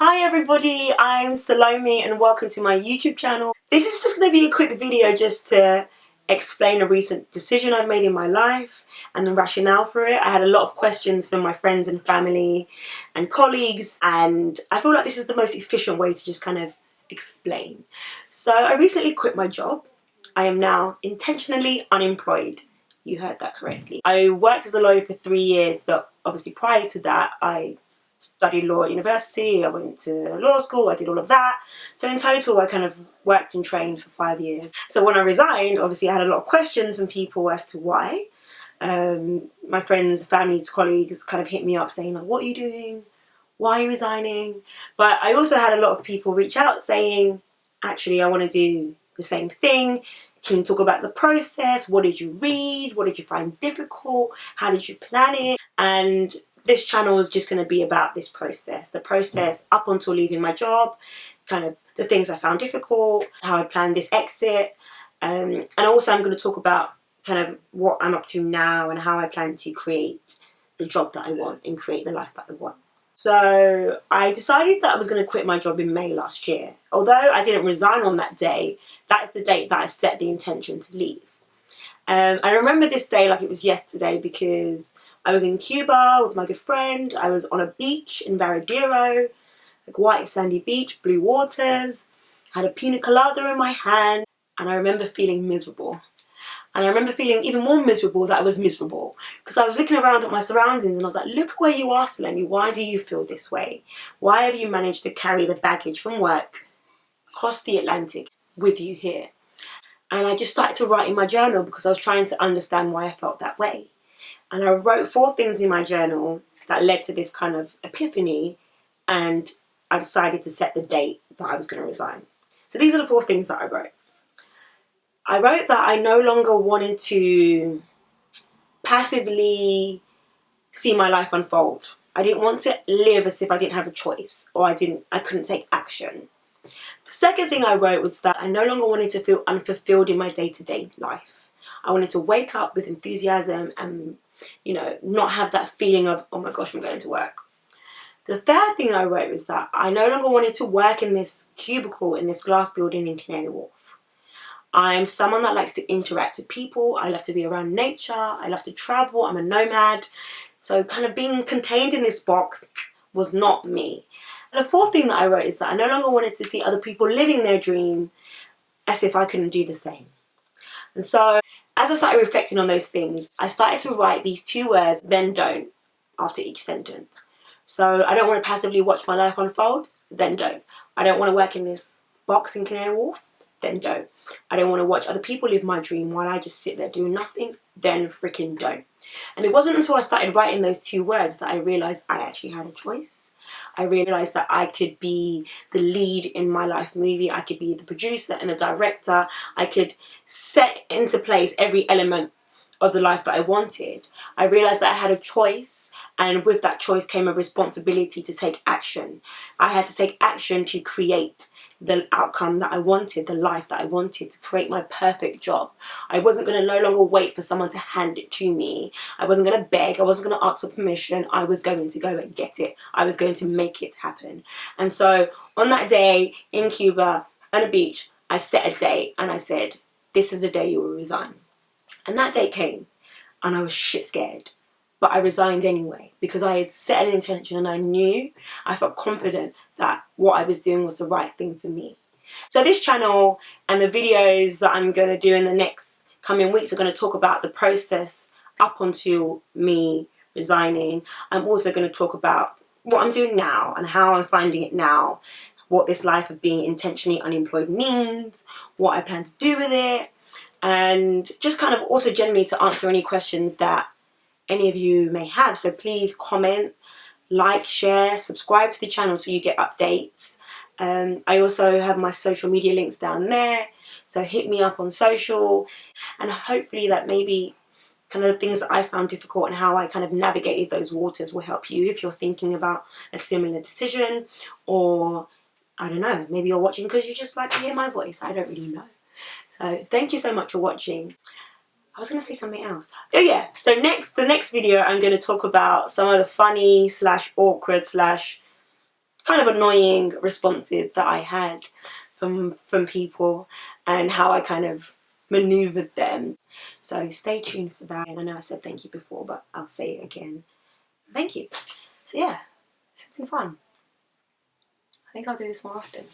Hi everybody, I'm Salome and welcome to my YouTube channel. This is just going to be a quick video just to explain a recent decision I've made in my life and the rationale for it. I had a lot of questions from my friends and family and colleagues, and I feel like this is the most efficient way to just kind of explain. So I recently quit my job. I am now intentionally unemployed. You heard that correctly. I worked as a lawyer for 3 years, but obviously prior to that I studied law at university, I went to law school, I did all of that. So in total I kind of worked and trained for 5 years. So when I resigned, obviously I had a lot of questions from people as to why. My friends, family, colleagues kind of hit me up saying like, what are you doing? Why are you resigning? But I also had a lot of people reach out saying, actually I want to do the same thing. Can you talk about the process? What did you read? What did you find difficult? How did you plan it? And this channel is just going to be about this process. The process up until leaving my job, kind of the things I found difficult, how I planned this exit. And also I'm going to talk about kind of what I'm up to now and how I plan to create the job that I want and create the life that I want. So I decided that I was going to quit my job in May last year. Although I didn't resign on that day, that is the date that I set the intention to leave. I remember this day like it was yesterday because I was in Cuba with my good friend. I was on a beach in Varadero, like white sandy beach, blue waters. I had a pina colada in my hand, and I remember feeling miserable. And I remember feeling even more miserable that I was miserable because I was looking around at my surroundings and I was like, look where you are, Salome. Why do you feel this way? Why have you managed to carry the baggage from work across the Atlantic with you here? And I just started to write in my journal because I was trying to understand why I felt that way. And I wrote 4 things in my journal that led to this kind of epiphany, and I decided to set the date that I was going to resign. So these are the 4 things that I wrote. I wrote that I no longer wanted to passively see my life unfold. I didn't want to live as if I didn't have a choice or I couldn't take action. The second thing I wrote was that I no longer wanted to feel unfulfilled in my day-to-day life. I wanted to wake up with enthusiasm and, not have that feeling of, oh my gosh, I'm going to work. The third thing I wrote was that I no longer wanted to work in this cubicle in this glass building in Canary Wharf. I'm someone that likes to interact with people. I love to be around nature. I love to travel. I'm a nomad. So kind of being contained in this box was not me. And the fourth thing that I wrote is that I no longer wanted to see other people living their dream as if I couldn't do the same. And so as I started reflecting on those things, I started to write these 2 words, then don't, after each sentence. So I don't want to passively watch my life unfold, then don't. I don't want to work in this box in Canary Wharf, then don't. I don't want to watch other people live my dream while I just sit there doing nothing, then freaking don't. And it wasn't until I started writing those 2 words that I realized I actually had a choice. I realized that I could be the lead in my life movie. I could be the producer and the director. I could set into place every element of the life that I wanted. I realized that I had a choice, and with that choice came a responsibility to take action. I had to take action to create the outcome that I wanted, the life that I wanted, to create my perfect job. I wasn't going to no longer wait for someone to hand it to me. I wasn't going to beg. I wasn't going to ask for permission. I was going to go and get it. I was going to make it happen. And so on that day in Cuba, on a beach, I set a date and I said, this is the day you will resign. And that day came and I was shit scared. But I resigned anyway because I had set an intention and I felt confident that what I was doing was the right thing for me. So this channel and the videos that I'm going to do in the next coming weeks are going to talk about the process up until me resigning. I'm also going to talk about what I'm doing now and how I'm finding it now, what this life of being intentionally unemployed means, what I plan to do with it, and just kind of also generally to answer any questions that any of you may have. So please comment, like, share, subscribe to the channel so you get updates. I also have my social media links down there, so hit me up on social, and hopefully that maybe kind of the things that I found difficult and how I kind of navigated those waters will help you if you're thinking about a similar decision, or I don't know, maybe you're watching because you just like to hear my voice. I don't really know. So thank you so much for watching. I was going to say something else. Oh yeah, so the next video I'm going to talk about some of the funny / awkward / kind of annoying responses that I had from people, and how I kind of maneuvered them. So stay tuned for that. And I know I said thank you before, but I'll say it again. Thank you. So yeah, this has been fun. I think I'll do this more often.